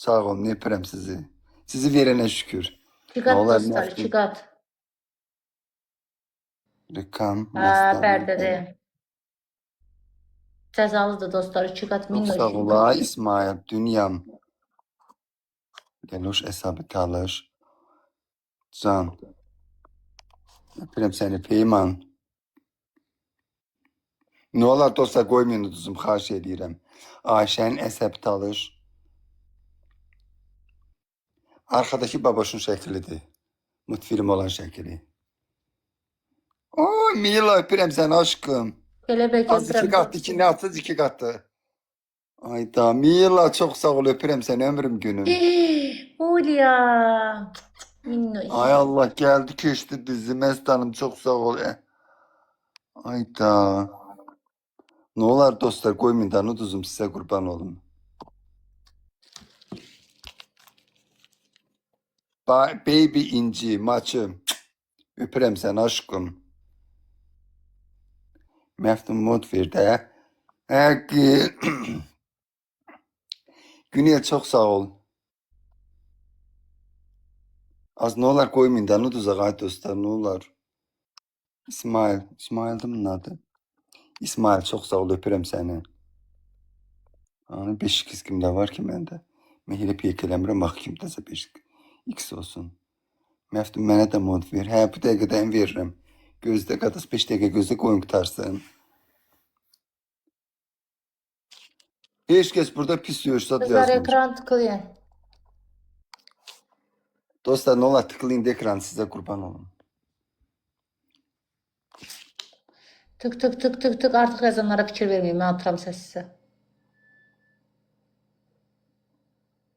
Sağ olun, öpürəm sizi. Sizi verene şükür. İki Ne kat olar, dostlar, ne iki kat. Rıkan, Ha, Məstan. pərdədə. Cəzalıdır dostlar, iki kat Çok minnoş. sağ ol, ay İsmail, dünyam. Geloş hesabı talış. Can. Öpürəm seni Peyman. Ne olar dostlar, koymayın uduzum, xahiş edirəm. Ayşənin əsəbi talış. Arkadaki baboşun şəklidir. Mutfilm olan şəkli. Oy Mila, öpürəm səni aşkım. Kelebek Az iki katlı, iki ne atsız iki katlı. Ayda Mila, çok sağ ol, öpürəm səni ömrüm günüm. Hulya. Minnoş. Ay Allah, geldi keçdi dizi Məstanım, çok sağ ol. Ayda. Ne olar dostlar, koymayın da uduzum, size kurban olun. Baby inci maçım. Öpürəm səni aşkım. Məftun mod ver də. Güney çok sağ ol. Az ne olar koymayın da uduzaq ay dostlar, ne olar. İsmail. İsmail'di bunun adı. İsmail, çok sağ ol, öpürəm səni. Hani 5 kimdə var ki məndə. Mən elə piyək eləmirəm, bax kimdəsə 5 X olsun. Məftun mənə də mod ver. Hə, bu dəqiqədən verirəm. Gözdə qadas 5 dəqiqə gözdə qoyun qutarsın. Heç kəs burada pis yürüsat Kızlar yazmır. ekran tıklayın. Dostlar, ne olar tıklayın da ekran, size kurban olun. Tık tık tık tık tık, artık yazanlara fikir vermeyin, ben atıram səssiz.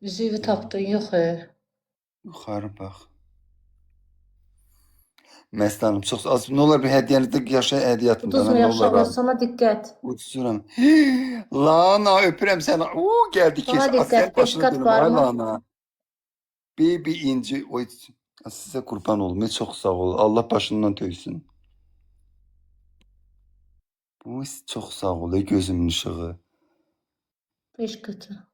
Üzüyü tapdın, yox. Yuxarı bax. Məstanım, çox az. Ne olar bir hədiyyənizdə yaşa hədiyyatımda. Uduzma Ne olar yaşa, abi. sana diqqət. Uçuram. Lana, öpürəm səni. Oo, gəldi keş. Sana diqqət, Aslen 5 başını kat dönüm. var Ay mı? Lana. Baby inci. Oy, size kurban olum. Çok sağ ol. Allah başından töysün. Bu çok sağ ol. Gözümün ışığı. 5 katı.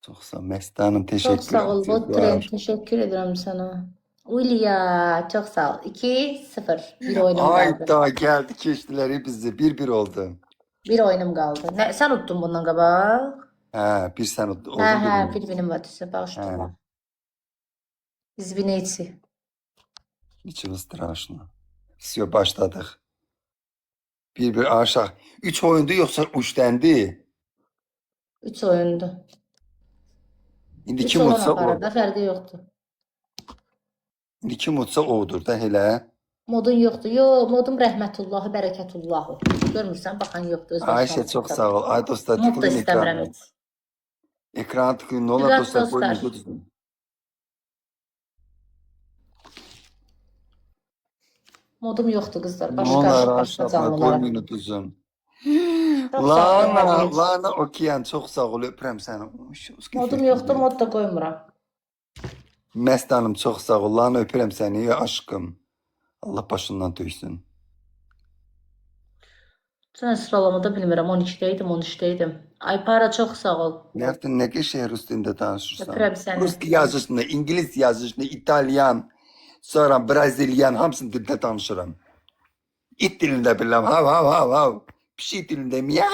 Çok sağ ol. Məstanım, Çok teşekkür sağ ol ederim. Botren, teşekkür ederim sana. Ulya, çok sağ ol. 2-0. Bir oyunum kaldı. Ay da geldi keçdilər bizi. 1-1 oldu. Bir oyunum kaldı. Ne, sen uttun bundan qabaq? Hə, bir sən oldu. Hə, bir benim var sizə, bağışlayın. Hə. İzvineyci. Ничего страшного. Все, başladıq. 1-1 aşağı. 3 oyundu yoxsa 3 dəndi? 3 oyundu. İndi 3 kim olan utsa o. aparır da, fərqi yoxdur. İndi kim utsa odur da elə. Modun yoxdur. Yo, modum rəhmətullahı, bərəkətullahı. Görmürsən, baxan yoxdur. Öz Ayşə, başına çox baxır. sağ ol. Ay dostlar, Mod da tıklayın istəmirəm ekranı. heç. Ekranı tıklayın. Ne olur Dikkat dostlar, dostlar. koyun. Modum yoxdur qızlar. Ne Başı olar qarışıq başqa aşağı canlılara. koyun uduzun. Çox sağ ol, Lana, Məhmet. Lana Okean, çox sağ ol. Öpürəm səni. Modum yoxdur, mod da qoymuram. Məstanım, çox sağ ol. Lana, öpürəm səni aşkım. Allah başından töysün. Sən sıralamada bilmirəm, 12-deydim, 13-deydim. Aypara çox sağ ol. Nerede ne şehir üstünde danışırsan? Öpürəm səni. Rus yazısını, İngiliz yazısını, İtalyan, sonra Brazilyan, hamısını dildə danışıram. İt dilində bilirəm, hav hav hav hav. Pişik dilində miyav.